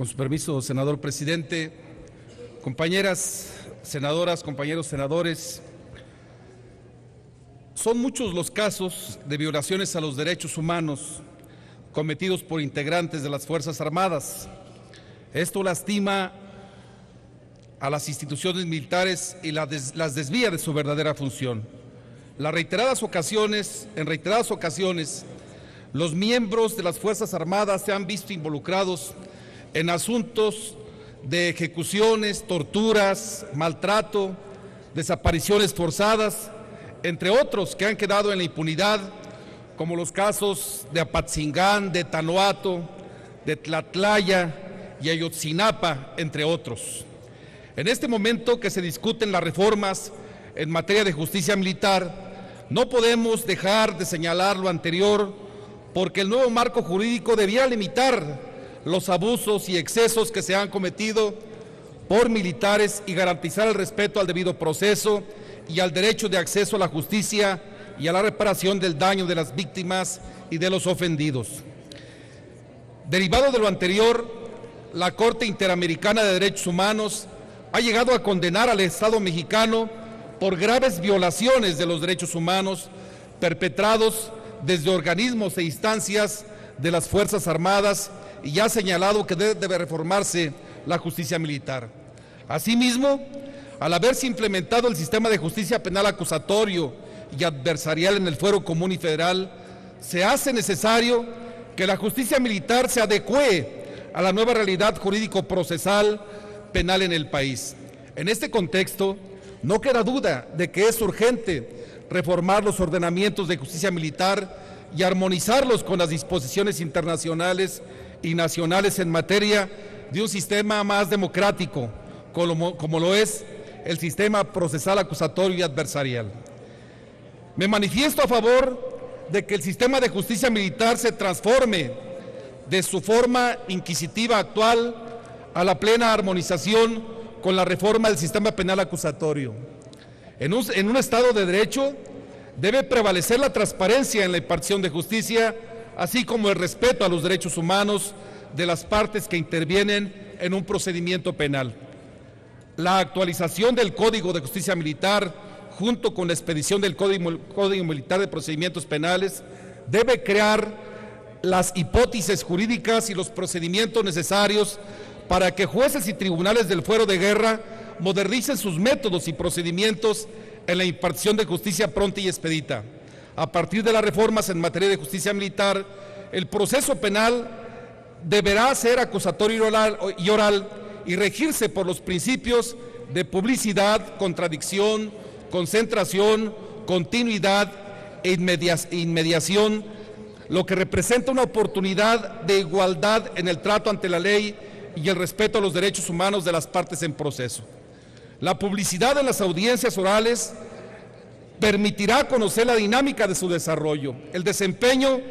Con su permiso, senador presidente, compañeras senadoras, compañeros senadores, son muchos los casos de violaciones a los derechos humanos cometidos por integrantes de las Fuerzas Armadas. Esto lastima a las instituciones militares y las desvía de su verdadera función. En reiteradas ocasiones, los miembros de las Fuerzas Armadas se han visto involucrados en asuntos de ejecuciones, torturas, maltrato, desapariciones forzadas, entre otros que han quedado en la impunidad, como los casos de Apatzingán, de Tanoato, de Tlatlaya y Ayotzinapa, entre otros. En este momento que se discuten las reformas en materia de justicia militar, no podemos dejar de señalar lo anterior, porque el nuevo marco jurídico debía limitar los abusos y excesos que se han cometido por militares y garantizar el respeto al debido proceso y al derecho de acceso a la justicia y a la reparación del daño de las víctimas y de los ofendidos. Derivado de lo anterior, la Corte Interamericana de Derechos Humanos ha llegado a condenar al Estado mexicano por graves violaciones de los derechos humanos perpetrados desde organismos e instancias de las Fuerzas Armadas y ha señalado que debe reformarse la justicia militar. Asimismo, al haberse implementado el sistema de justicia penal acusatorio y adversarial en el fuero común y federal, se hace necesario que la justicia militar se adecue a la nueva realidad jurídico-procesal penal en el país. En este contexto, no queda duda de que es urgente reformar los ordenamientos de justicia militar y armonizarlos con las disposiciones internacionales y nacionales en materia de un sistema más democrático, como lo es el sistema procesal acusatorio y adversarial. Me manifiesto a favor de que el sistema de justicia militar se transforme de su forma inquisitiva actual a la plena armonización con la reforma del sistema penal acusatorio. En un Estado de Derecho debe prevalecer la transparencia en la impartición de justicia, así como el respeto a los derechos humanos de las partes que intervienen en un procedimiento penal. La actualización del Código de Justicia Militar, junto con la expedición del Código Militar de Procedimientos Penales, debe crear las hipótesis jurídicas y los procedimientos necesarios para que jueces y tribunales del fuero de guerra modernicen sus métodos y procedimientos en la impartición de justicia pronta y expedita. A partir de las reformas en materia de justicia militar, el proceso penal deberá ser acusatorio y oral y regirse por los principios de publicidad, contradicción, concentración, continuidad e inmediación, lo que representa una oportunidad de igualdad en el trato ante la ley y el respeto a los derechos humanos de las partes en proceso. La publicidad en las audiencias orales permitirá conocer la dinámica de su desarrollo, el desempeño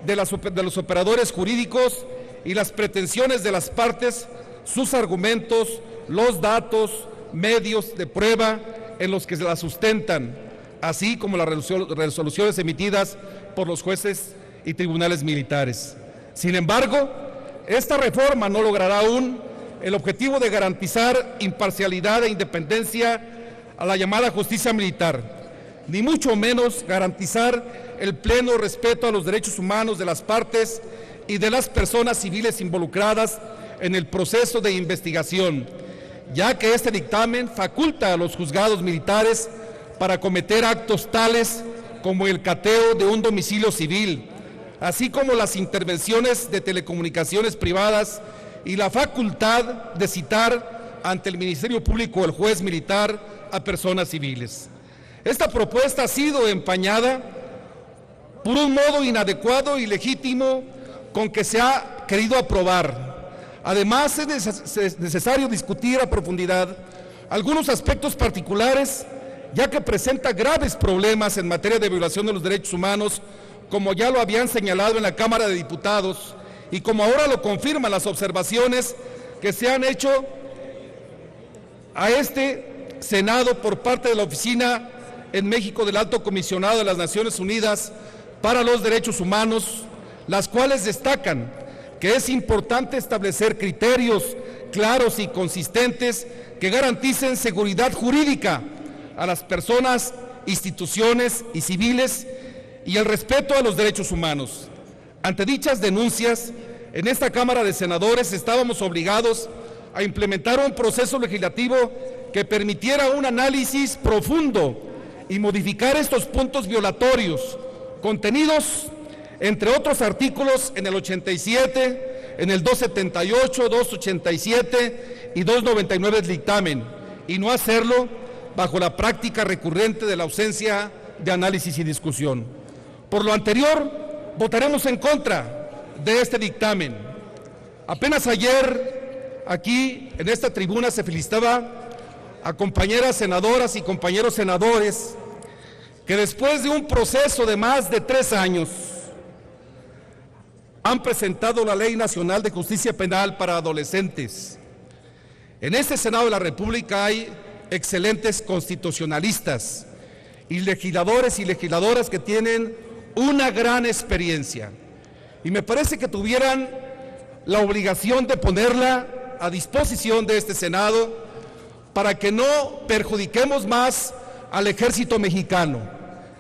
de los operadores jurídicos y las pretensiones de las partes, sus argumentos, los datos, medios de prueba en los que se la sustentan, así como las resoluciones emitidas por los jueces y tribunales militares. Sin embargo, esta reforma no logrará aún el objetivo de garantizar imparcialidad e independencia a la llamada justicia militar, ni mucho menos garantizar el pleno respeto a los derechos humanos de las partes y de las personas civiles involucradas en el proceso de investigación, ya que este dictamen faculta a los juzgados militares para cometer actos tales como el cateo de un domicilio civil, así como las intervenciones de telecomunicaciones privadas y la facultad de citar ante el Ministerio Público o el juez militar a personas civiles. Esta propuesta ha sido empañada por un modo inadecuado y legítimo con que se ha querido aprobar. Además, es necesario discutir a profundidad algunos aspectos particulares, ya que presenta graves problemas en materia de violación de los derechos humanos, como ya lo habían señalado en la Cámara de Diputados y como ahora lo confirman las observaciones que se han hecho a este Senado por parte de la Oficina en México del Alto Comisionado de las Naciones Unidas para los Derechos Humanos, las cuales destacan que es importante establecer criterios claros y consistentes que garanticen seguridad jurídica a las personas, instituciones y civiles y el respeto a los derechos humanos. Ante dichas denuncias, en esta Cámara de Senadores estábamos obligados a implementar un proceso legislativo que permitiera un análisis profundo y modificar estos puntos violatorios contenidos, entre otros artículos, en el 87, en el 278, 287 y 299 del dictamen, y no hacerlo bajo la práctica recurrente de la ausencia de análisis y discusión. Por lo anterior, votaremos en contra de este dictamen. Apenas ayer, aquí en esta tribuna, se felicitaba a compañeras senadoras y compañeros senadores que después de un proceso de más de 3 años han presentado la Ley Nacional de Justicia Penal para adolescentes. En este Senado de la República hay excelentes constitucionalistas y legisladores y legisladoras que tienen una gran experiencia, y me parece que tuvieran la obligación de ponerla a disposición de este Senado para que no perjudiquemos más al ejército mexicano.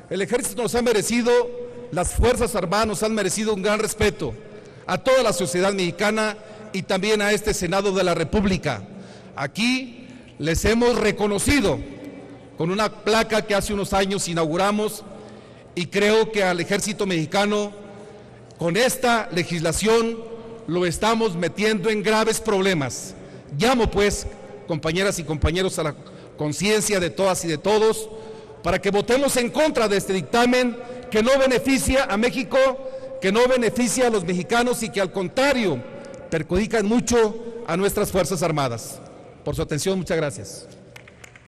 El ejército nos ha merecido, las Fuerzas Armadas nos han merecido un gran respeto, a toda la sociedad mexicana y también a este Senado de la República. Aquí les hemos reconocido con una placa que hace unos años inauguramos, y creo que al ejército mexicano con esta legislación lo estamos metiendo en graves problemas. Llamo pues, compañeras y compañeros, a la conciencia de todas y de todos para que votemos en contra de este dictamen que no beneficia a México, que no beneficia a los mexicanos y que al contrario perjudican mucho a nuestras Fuerzas Armadas. Por su atención, muchas gracias.